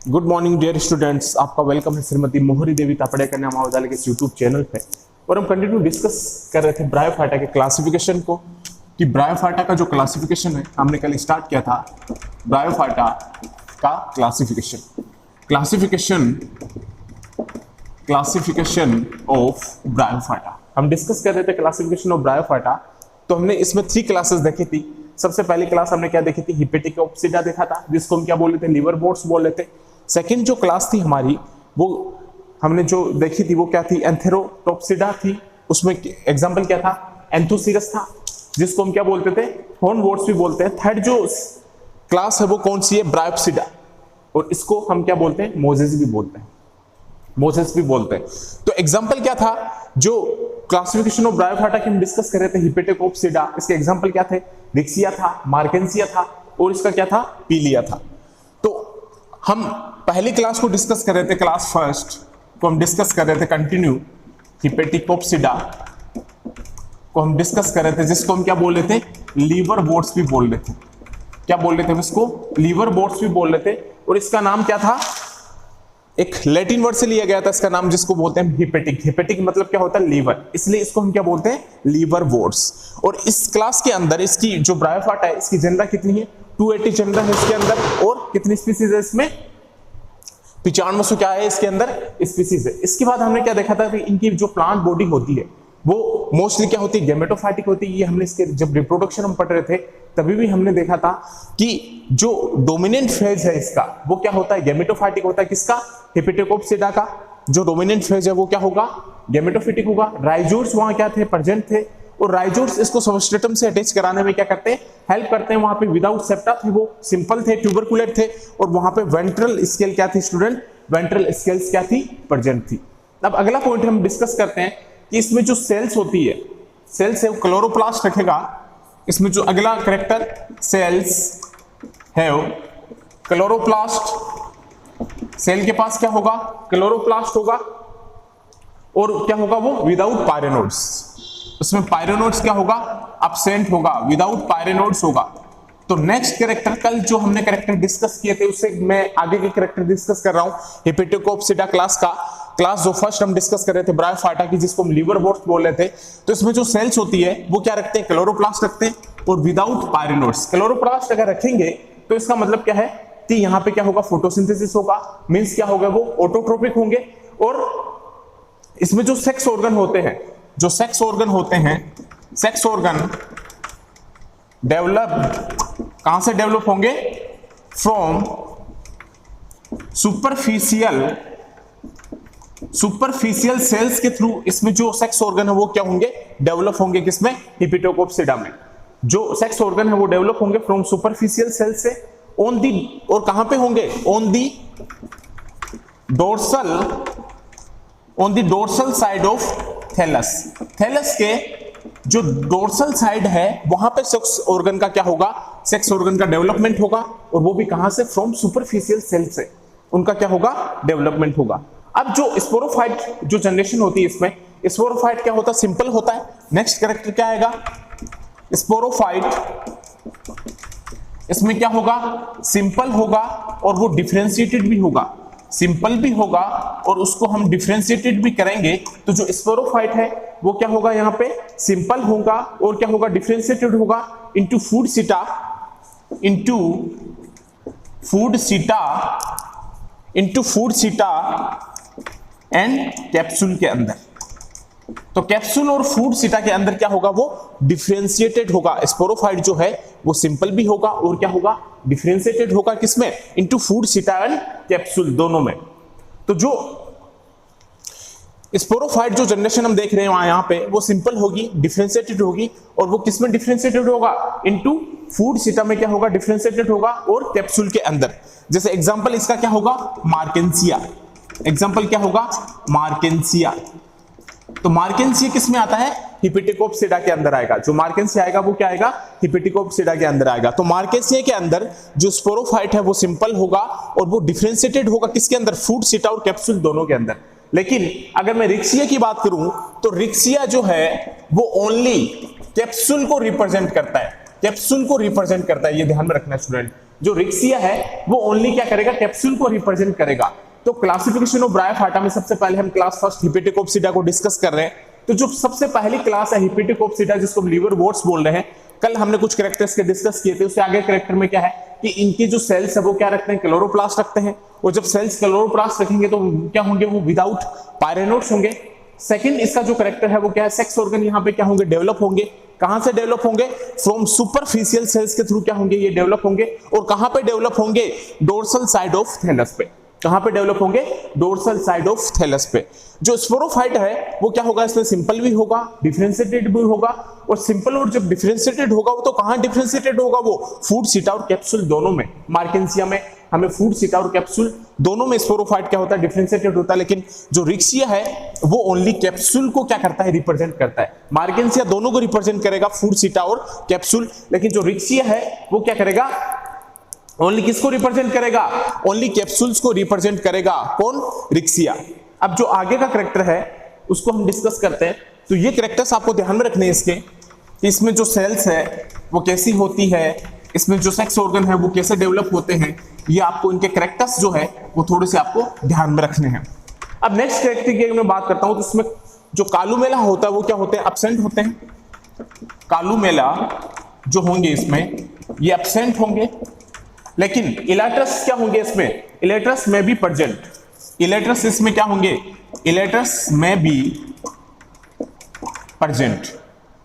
Good morning dear students, आपका welcome है श्रीमती मोहरी देवी तापड़े कन्या महाविद्यालय के यूट्यूब चैनल पे। और हम कंटिन्यू डिस्कस कर रहे थे ब्रायोफाइटा के क्लासिफिकेशन को, कि ब्रायोफाइटा का जो क्लासिफिकेशन है हमने कल स्टार्ट किया था। ब्रायोफाइटा का क्लासिफिकेशन ऑफ ब्रायोफाइटा हम डिस्कस कर रहे थे। क्लासिफिकेशन ऑफ ब्रायोफाइटा, तो हमने इसमें 3 क्लासेस देखी थी। सबसे पहली क्लास हमने क्या देखी थी? हिपेटिकोप्सिडा देखा था, जिसको हम क्या बोल रहे थे? लीवर बोर्ड्स बोल रहे थे। सेकंड जो क्लास थी हमारी, वो हमने जो देखी थी वो क्या थी? एंथेरोटोप्सिडा थी। उसमें एग्जांपल क्या था? एंथोसिरस था, जिसको हम क्या बोलते थे? हॉर्न बोर्ड्स भी बोलते हैं। थर्ड जो क्लास है वो कौन सी है? ब्रायोप्सिडा, और इसको हम क्या बोलते हैं? मोजेस भी बोलते हैं। तो एग्जांपल क्या था? जो क्लासिफिकेशन ऑफ ब्रायोफाइटा की हम डिस्कस कर रहे थे, हिपेटिकोप्सिडा, इसके एग्जांपल क्या थे? रिक्सिया था, मार्केंसिया था, और इसका क्या था? पीलिया था। तो हम पहली क्लास को डिस्कस कर रहे थे, क्लास फर्स्ट को हम डिस्कस कर रहे थे कंटिन्यू। हिपेटिकोप्सिडा को हम डिस्कस कर रहे थे, जिसको हम क्या बोल रहे थे? लीवर बोर्ड्स भी बोल रहे थे। क्या बोल रहे थे हम इसको? लीवर बोर्ड्स भी बोल रहे थे। और इसका नाम क्या था? एक लैटिन वर्ड से लिया गया था इसका नाम, जिसको बोलते हैं हिपेटिक। हिपेटिक मतलब क्या होता है? लीवर, इसलिए इसको हम क्या बोलते हैं? Liverworts. और इस क्लास के अंदर इसकी जो ब्रायोफाइटा है, इसकी जेंडर कितनी है? 280 जेंडर है इसके अंदर। और कितनी स्पीसीज है इसमें? 95 क्या है इसके अंदर? स्पीसीज है। इसके बाद हमने क्या देखा था कि इनकी जो प्लांट बॉडी होती है वो मोस्टली क्या होती है? गैमेटोफाइटिक होती है। ये हमने इसके जब रिप्रोडक्शन हम पढ़ रहे थे तभी भी हमने देखा था कि जो डोमिनेंट फेज है इसका, वो क्या होता है? गैमेटोफाइटिक होता है। किसका? हिपेटिकोप्सिडा का जो डोमिनेंट फेज है वो क्या होगा? गैमेटोफिटिक होगा। राइजोर्स वहां क्या थे? प्रेजेंट थे। और राइजोर्स इसको सबस्ट्रेटम से अटैच कराने में क्या करते हैं? हेल्प करते हैं। वहां पे विदाउट सेप्टा थे, वो सिंपल थे, ट्यूबरकुलेट थे। और वहां पे वेंट्रल स्केल क्या थी स्टूडेंट? वेंट्रल स्केल्स क्या थी? प्रेजेंट थी। अब अगला पॉइंट हम डिस्कस करते हैं कि इसमें जो सेल्स होती है, सेल्स है, क्लोरोप्लास्ट रखेगा। इसमें जो अगला कैरेक्टर, सेल्स है, क्लोरोप्लास्ट। सेल के पास क्या होगा? क्लोरोप्लास्ट होगा। और क्या होगा वो? विदाउट पायरेनोड्स। उसमें पायरेनोड्स क्या होगा? अब्सेंट होगा, विदाउट पायरेनोड्स होगा। तो नेक्स्ट कैरेक्टर, कल जो हमने कैरेक्टर डिस्कस किए थे उससे मैं आगे के कैरेक्टर डिस्कस कर रहा हूं। हिपेटिकोप्सिडा क्लास का क्लास जो फर्स्ट हम डिस्कस कर रहे थे ब्रायोफाइटा की, जिसको हम लीवर बोर्ड्स बोल रहे थे। तो इसमें जो सेल्स होती है वो क्या रखते हैं? क्लोरोप्लास्ट रखते हैं, और विदाउट पायरेनोड्स। क्लोरोप्लास्ट अगर रखेंगे तो इसका मतलब क्या है कि यहाँ पे क्या होगा? फोटोसिंथेसिस होगा। मींस क्या होगा? वो ऑटोट्रोपिक होंगे। और इसमें जो सेक्स ऑर्गन होते हैं, सेक्स ऑर्गन डेवलप कहां से डेवलप होंगे? फ्रॉम सुपरफिशियल सेल्स के थ्रू। इसमें जो सेक्स ऑर्गन है वो क्या होंगे? डेवलप होंगे। किसमें? हिपेटिकोप्सिडा में जो सेक्स ऑर्गन है वो डेवलप होंगे फ्रॉम सुपरफिशियल सेल से। ऑन दी, और कहां पे होंगे? On the dorsal side of thallus. Thallus के जो डोर्सल साइड है वहां पे सेक्स ऑर्गन का क्या होगा? सेक्स ऑर्गन का डेवलपमेंट होगा। और वो भी कहां से? फ्रॉम सुपरफिशियल सेल से उनका क्या होगा? डेवलपमेंट होगा। अब जो स्पोरोफाइट जो जनरेशन होती है, इसमें स्पोरोफाइट क्या होता है? सिंपल होता है। नेक्स्ट कैरेक्टर क्या आएगा? स्पोरोफाइट। इसमें क्या होगा? सिंपल होगा, और वो डिफरेंशिएटेड भी होगा। सिंपल भी होगा और उसको हम डिफरेंशिएटेड भी करेंगे। तो जो स्पोरोफाइट है वो क्या होगा? यहाँ पे सिंपल होगा, और क्या होगा? डिफरेंशिएटेड होगा इनटू फूड सीटा एंड कैप्सूल के अंदर। तो कैप्सूल और फूड सीटा के अंदर क्या होगा? वो डिफरेंशिएटेड होगा। स्पोरोफाइट जो है वो सिंपल भी होगा, और क्या होगा? डिफरेंशिएटेड होगा। किसमें? इनटू फूड सीटा एंड कैप्सूल, दोनों में। तो जो स्पोरोफाइट जो जनरेशन हम देख रहे हैं यहाँ पे, वो सिंपल होगी, डिफरेंशिएटेड होगी। और वो किसमें डिफरेंशिएटेड होगा? इनटू फूड सीटा में क्या होगा? डिफरेंशिएटेड होगा, और कैप्सूल के अंदर। जैसे एग्जांपल इसका क्या होगा? मार्केंसिया। एग्जांपल क्या होगा? मार्केंसिया। तो मार्केंसिया किस में आता है? हिपेटिकोप्सिडा के अंदर आएगा। जो मार्केंसिया आएगा वो क्या आएगा? हिपेटिकोप्सिडा के अंदर आएगा। तो मार्केंसिया के अंदर जो स्पोरोफाइट है वो सिंपल होगा, और वो डिफरेंशिएटेड होगा। किसके अंदर? फूड सीटा और कैप्सूल दोनों के अंदर। लेकिन अगर मैं रिक्सिया की बात करूं तो रिक्सिया जो है वो ओनली कैप्सूल को रिप्रेजेंट करता है। कैप्सूल को रिप्रेजेंट करता है, ये ध्यान में रखना स्टूडेंट। जो रिक्सिया है वो ओनली क्या करेगा, कैप्सूल को रिप्रेजेंट करेगा। तो क्लासिफिकेशन ऑफ ब्रायोफाइटा में सबसे पहले हम क्लास फर्स्ट हिपेटिकोप्सिडा को डिस्कस कर रहे हैं। तो जो सबसे पहली क्लास है हिपेटिकोप्सिडा, जिसको हम लीवर वोट्स बोल रहे हैं, कल हमने कुछ कैरेक्टर्स के डिस्कस किए थे। उससे आगे कैरेक्टर में क्या है कि इनके जो सेल्स है वो क्या रखते हैं, क्लोरोप्लास्ट रखते हैं। और जब सेल्स क्लोरोप्लास्ट रखेंगे तो क्या होंगे, वो विदाउट पायरेनोट्स होंगे। सेकंड इसका जो कैरेक्टर है वो क्या है, सेक्स ऑर्गन यहाँ पे क्या होंगे, डेवलप होंगे। कहां से डेवलप होंगे, फ्रॉम सुपरफिशियल सेल्स के थ्रू क्या होंगे, ये डेवलप होंगे। और कहां पे डेवलप होंगे, डोर्सल साइड ऑफ थैलस पे। कहां पे डेवलप होंगे, डोर्सल साइड ऑफ थैलस पे। जो स्पोरोफाइट है वो क्या होगा, इसमें सिंपल भी होगा, डिफरेंशिएटेड भी होगा। और सिंपल और जब डिफरेंशिएटेड होगा वो तो कहां डिफरेंशिएटेड होगा, वो फूड सीटा और कैप्सूल दोनों में। मार्केंसिया में हमें फूड सीटा और कैप्सूल दोनों में स्पोरोफाइट क्या होता है, डिफरेंशिएटेड होता है। लेकिन जो रिक्सिया है वो ओनली कैप्सूल को क्या करता है, रिप्रेजेंट करता है। मार्केंसिया दोनों को रिप्रेजेंट करेगा, फूड सीटा और कैप्सूल। लेकिन जो रिक्सिया है वो क्या करेगा, ओनली किसको रिप्रेजेंट करेगा, ओनली कैप्सूल्स को रिप्रेजेंट करेगा। कौन, रिक्सिया। अब जो आगे का कैरेक्टर है उसको हम डिस्कस करते हैं। तो ये कैरेक्टर्स आपको ध्यान में रखने हैं इसके, कि इसमें जो सेल्स है वो कैसी होती है, इसमें जो सेक्स ऑर्गन है वो कैसे डेवलप होते हैं, ये आपको इनके कैरेक्टर्स जो है वो थोड़े से आपको ध्यान में रखने हैं। अब नेक्स्ट कैरेक्टर की मैं बात करता हूं तो इसमें जो कालुमेला होता है वो क्या होते हैं, एब्सेंट होते हैं। कालुमेला जो होंगे इसमें ये एब्सेंट होंगे। लेकिन इलेट्रस क्या होंगे इसमें, इलेट्रस में भी प्रेजेंट। इलेट्रस इसमें क्या होंगे, इलेट्रस में भी प्रेजेंट।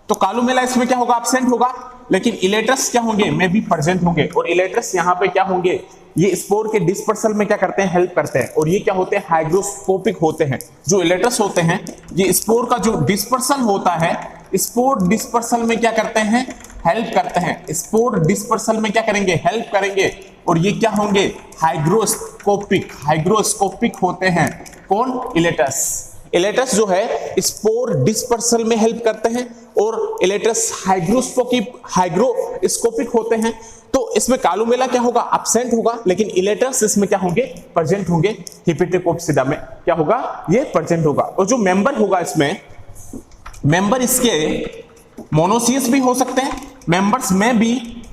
तो कालुमेला इसमें क्या होगा, एब्सेंट होगा। लेकिन इलेट्रस क्या होंगे, में भी प्रेजेंट होंगे। और इलेट्रस यहाँ पे क्या होंगे, ये स्पोर के डिस्पर्सल में क्या करते हैं, हेल्प करते हैं। और ये क्या होते हैं, हाइग्रोस्कोपिक होते हैं। जो इलेट्रस होते हैं ये स्पोर का जो डिस्पर्सल होता है, स्पोर डिस्पर्सल में क्या करते हैं, हेल्प करते हैं। स्पोर डिस्पर्सल में क्या करेंगे, हेल्प करेंगे। और ये क्या होंगे, हाइग्रोस्कोपिक, हाइग्रोस्कोपिक होते हैं। कौन, इलेट्रस। इलेट्रस जो है स्पोर डिस्पर्सल में हेल्प करते हैं और इलेट्रस हाइग्रोस्कोपिक होते हैं। तो इसमें कालुमेला क्या होगा, एब्सेंट होगा। लेकिन इलेट्रस इसमें क्या होंगे, प्रेजेंट होंगे। हिपेटिकोप्सिडा में क्या होगा, ये प्रेजेंट होगा। और जो मेंबर होगा इसमें, मेंबर इसके मोनोसियस भी हो सकते हैं। मेंबर्स में भी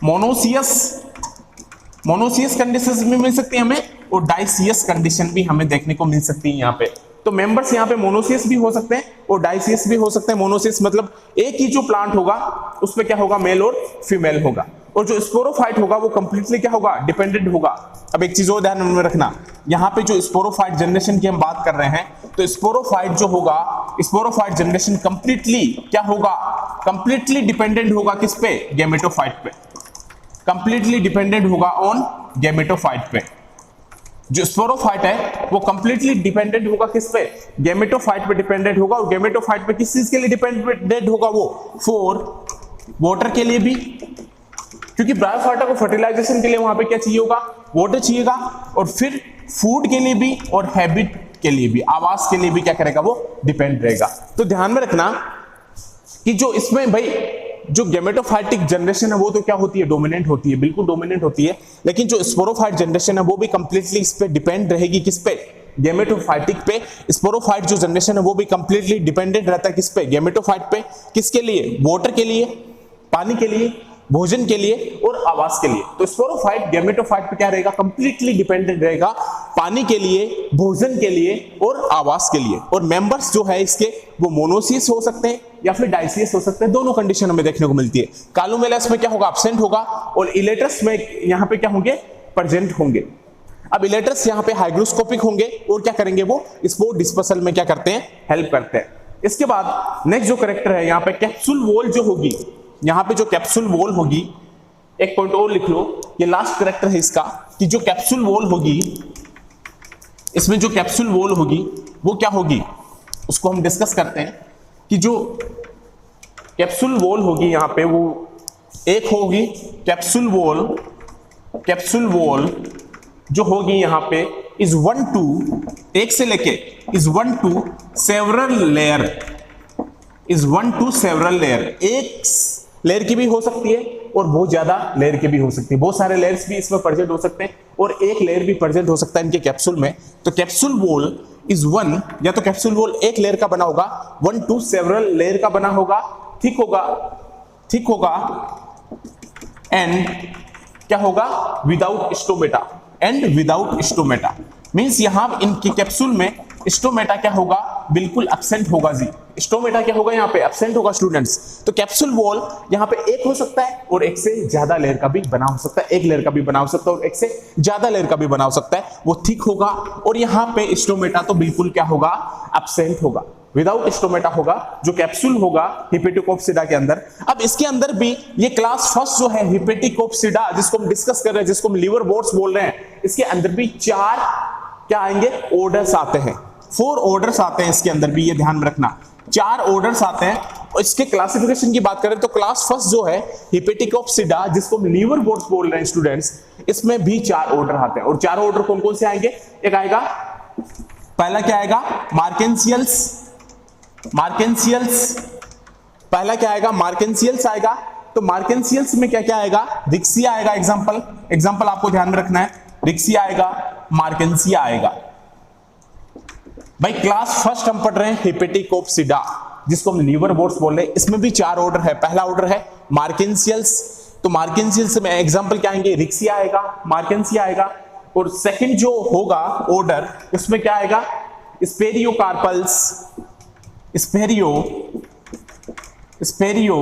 मोनोसियस कंडीशन भी मिल सकती है हमें, और डाइसियस कंडीशन भी हमें देखने को मिल सकती है यहाँ पे। तो मेंबर्स यहाँ पे मोनोसियस भी हो सकते हैं और डाइसियस भी हो सकते हैं। मोनोसियस मतलब एक ही जो प्लांट होगा उसमें क्या होगा, मेल और फीमेल होगा। और जो स्पोरोफाइट होगा वो कंप्लीटली क्या होगा, डिपेंडेंट होगा। अब एक चीज और ध्यान में रखना, यहाँ पे जो स्पोरोफाइट जनरेशन की हम बात कर रहे हैं, तो स्पोरोफाइट जो होगा, स्पोरोफाइट जनरेशन कंप्लीटली क्या होगा, कंप्लीटली डिपेंडेंट होगा किस पे, गैमेटोफाइट पे। कंप्लीटली डिपेंडेंट होगा ऑन गैमेटोफाइट पे। जो स्पोरोफाइट है वो कंप्लीटली डिपेंडेंट होगा किस पे, गैमेटोफाइट पे डिपेंडेंट होगा। और गैमेटोफाइट पे किस चीज के लिए डिपेंडेंट होगा, वो फॉर वाटर के लिए भी, क्योंकि ब्रायोफाइटा को फर्टिलाइजेशन के लिए वहां पे क्या चाहिए होगा, वाटर चाहिएगा। और फिर फूड के लिए भी और हैबिट के लिए भी, आवास के लिए भी क्या करेगा, वो डिपेंड रहेगा। तो ध्यान में रखना कि जो इसमें भाई जो गैमेटोफाइटिक जनरेशन है वो तो क्या होती है, डोमिनेंट होती है, बिल्कुल डोमिनेंट होती है। लेकिन जो स्पोरोफाइट जनरेशन है वो भी कंप्लीटली इस पे डिपेंड रहेगी, किस पे, गैमेटोफाइटिक पे। स्पोरोफाइट जो जनरेशन है वो भी कंप्लीटली डिपेंडेंट रहता है किस पे, गैमेटोफाइट पे। किसके लिए, वाटर के लिए, पानी के लिए, भोजन के लिए और आवास के लिए। तो स्पोरोफाइट गैमेटोफाइट पे क्या रहेगा, कंप्लीटली डिपेंडेंट रहेगा, पानी के लिए, भोजन के लिए और आवास के लिए। और मेंबर्स जो है इसके वो मोनोसियस हो सकते हैं या फिर डाइसियस हो सकते हैं, दोनों कंडीशन हमें देखने को मिलती है। कालुमेलस में क्या होगा, एब्सेंट होगा। और इलेट्रस में यहाँ पे क्या होंगे, प्रेजेंट होंगे। अब इलेट्रस यहाँ पे हाइग्रोस्कोपिक होंगे और क्या करेंगे, वो स्पोर डिस्पर्सल में क्या करते हैं, हेल्प करते हैं। इसके बाद नेक्स्ट जो कैरेक्टर है यहाँ पे कैप्सूल वॉल जो होगी, यहाँ पे जो कैप्सूल वॉल होगी, एक पॉइंट और लिख लो, ये लास्ट कैरेक्टर है इसका, कि जो कैप्सूल वॉल होगी, इसमें जो कैप्सूल वॉल होगी वो क्या होगी, उसको हम डिस्कस करते हैं। कि जो कैप्सूल वॉल होगी यहाँ पे वो एक होगी कैप्सूल वॉल जो होगी यहाँ पे इज 1 to, एक से लेके is 1 to several layer, is 1 to several layer. एक लेयर की भी हो सकती है और बहुत ज्यादा लेयर की भी हो सकती है, बहुत सारे लेयर्स भी इसमें प्रेजेंट हो सकते हैं और एक लेयर भी प्रेजेंट हो सकता है इनके कैप्सूल में। तो कैप्सूल वॉल इज 1, या तो कैप्सूल वॉल एक लेयर का बना होगा, 1 to सेवरल लेयर का बना होगा, ठीक होगा। एंड क्या होगा, without stomata and without stomata. Means यहां इनके कैप्सूल में स्टोमेटा क्या होगा, बिल्कुल एब्सेंट होगा जी। स्टोमेटा क्या होगा, यहाँ पे एब्सेंट होगा स्टूडेंट्स। तो कैप्सूल वॉल यहाँ पे एक हो सकता है और एक से ज्यादा लेयर का भी बना हो सकता है, एक लेयर का भी बना हो सकता है और एक से ज्यादा लेयर का भी बना हो सकता है, वो थिक होगा। और यहाँ पे स्टोमेटा तो बिल्कुल क्या होगा, एब्सेंट होगा, विदाउट स्टोमेटा होगा जो कैप्सूल होगा हिपेटिकोप्सिडा के अंदर। अब इसके अंदर भी ये क्लास फर्स्ट जो है हिपेटिकोप्सिडा जिसको हम डिस्कस कर रहे हैं, जिसको हम लिवर बोर्ड्स बोल रहे हैं, इसके अंदर भी 4 क्या आएंगे, ऑर्डर्स आते हैं, 4 ऑर्डर्स आते हैं इसके अंदर भी, ये ध्यान में रखना 4 ऑर्डर्स आते हैं। और इसके क्लासिफिकेशन की बात करें तो क्लास फर्स्ट जो है हिपेटिकोप्सिडा जिसको हम लीवर बोर्ड्स बोल रहे हैं स्टूडेंट्स, इसमें भी 4 ऑर्डर आते हैं। और 4 ऑर्डर कौन कौन से आएंगे, एक आएगा, पहला क्या आएगा, मार्केंसियल्स, पहला क्या आएगा, मार्केंसियल्स आएगा। तो मार्केंसियल्स में क्या क्या आएगा, रिक्सिया आएगा, एग्जांपल आपको ध्यान में रखना है, रिक्सिया आएगा, मार्केंसिया आएगा। भाई क्लास फर्स्ट हम पढ़ रहे हैं हिपेटिकोप्सिडा जिसको हम लीवर बोर्ड्स बोल रहे हैं, इसमें भी 4 ऑर्डर है। पहला ऑर्डर है मार्केंसियल्स, तो मार्केंसियल्स में एग्जांपल क्या आएंगे, रिक्सिया आएगा, मार्केंसिया आएगा। और सेकंड जो होगा ऑर्डर उसमें क्या आएगा, स्पेरियोकार्पल्स, स्पेरो SPERO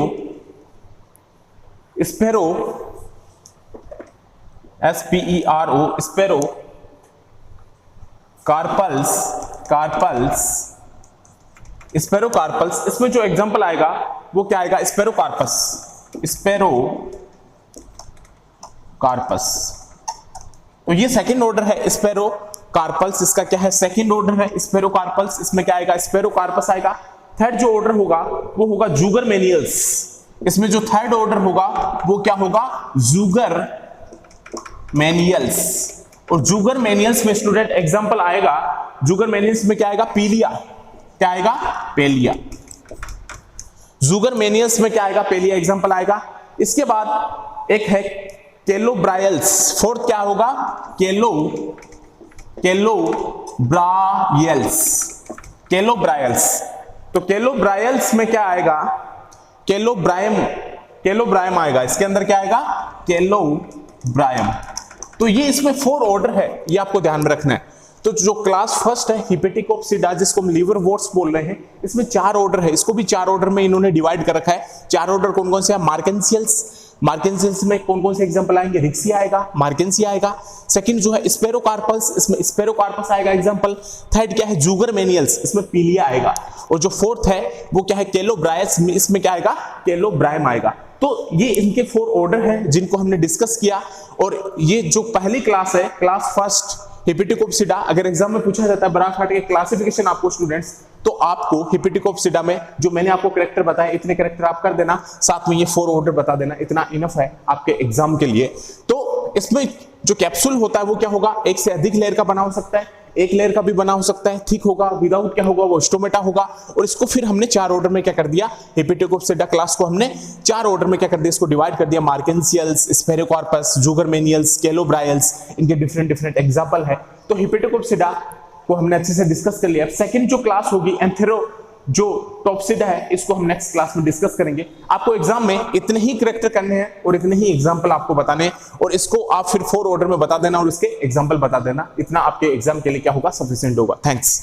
स्पेरो कार्पल्स, इसमें जो एग्जांपल आएगा वो क्या आएगा, स्पेरोकार्पस। तो ये सेकंड ऑर्डर है स्पेरोकार्पल्स, इसका क्या है, सेकंड ऑर्डर है स्पेरोकार्पल्स, इसमें क्या आएगा, स्पेरोकार्पस आएगा। थर्ड जो ऑर्डर होगा वो होगा जुगरमेनियल्स, इसमें जो थर्ड ऑर्डर होगा वो क्या होगा, जुगरमेनियल्स। और जुगरमेनियल्स में स्टूडेंट एग्जांपल आएगा, जुगरमेनियल्स में क्या आएगा, पीलिया, क्या आएगा, पेलिया। जुगरमेनियल्स में क्या आएगा, पेलिया एग्जांपल आएगा। इसके बाद एक है केलोब्रायल्स, फोर्थ क्या होगा, केलोब्रायल्स। तो केलोब्रायल्स में क्या आएगा, केलोब्रायम आएगा, इसके अंदर क्या आएगा, केलोब्रायम। तो ये इसमें 4 ऑर्डर है, ये आपको ध्यान में रखना है। तो जो क्लास फर्स्ट है हिपेटिकोप्सिडा जिसको हम लीवर बोर्ड्स बोल रहे हैं, इसमें 4 ऑर्डर है, इसको भी 4 ऑर्डर में इन्होंने डिवाइड कर रखा है। 4 ऑर्डर कौन कौन से हैं, मार्केंसियल्स में कौन कौन से एग्जांपल आएंगे, रिक्सिया आएगा, मार्केंसिया आएगा। सेकंड जो है स्पेरोकार्पल्स, इसमें स्पेरोकार्पस आएगा एग्जांपल। थर्ड क्या है, जुगरमेनियल्स, इसमें पीलिया आएगा। और जो फोर्थ है वो क्या है, केलोब्रायस, इसमें क्या आएगा, केलोब्रायम आएगा। तो ये इनके 4 ऑर्डर हैं जिनको हमने डिस्कस किया। और ये जो पहली क्लास है, क्लास फर्स्ट हिपेटिकोप्सिडा, अगर एग्जाम में पूछा जाता है ब्रायोफाइटा के क्लासिफिकेशन आपको स्टूडेंट्स, तो आपको हिपेटिकोप्सिडा में जो मैंने आपको कैरेक्टर बताया, इतने कैरेक्टर आप कर देना, साथ में ये 4 ऑर्डर बता देना, इतना इनफ है आपके एग्जाम के लिए। तो इसमें जो कैप्सूल होता है वो क्या होगा, एक से अधिक लेयर का बना हो सकता है, एक लेयर का भी बना हो सकता है, ठीक होगा, विदाउट क्या होगा, वो स्टोमेटा होगा। और इसको फिर हमने 4 ऑर्डर में क्या कर दिया, हिपेटिकोप्सिडा क्लास को हमने 4 ऑर्डर में क्या कर दिया, इसको डिवाइड कर दिया, मार्केंसियल्स, स्पेरोकार्पस, जुगरमेनियल्स, केलोब्रायल्स, इनके डिफरेंट एग्जांपल है। तो हिपेटिकोप्सिडा को हमने अच्छे से डिस्कस कर लिया। अब सेकंड जो क्लास होगी एंथेरोटॉप्सिडा है, इसको हम नेक्स्ट क्लास में डिस्कस करेंगे। आपको एग्जाम में इतने ही कैरेक्टर करने हैं और इतने ही एग्जांपल आपको बताने हैं, और इसको आप फिर 4 ऑर्डर में बता देना और इसके एग्जांपल बता देना, इतना आपके एग्जाम के लिए क्या होगा, सफिशिएंट होगा। थैंक्स।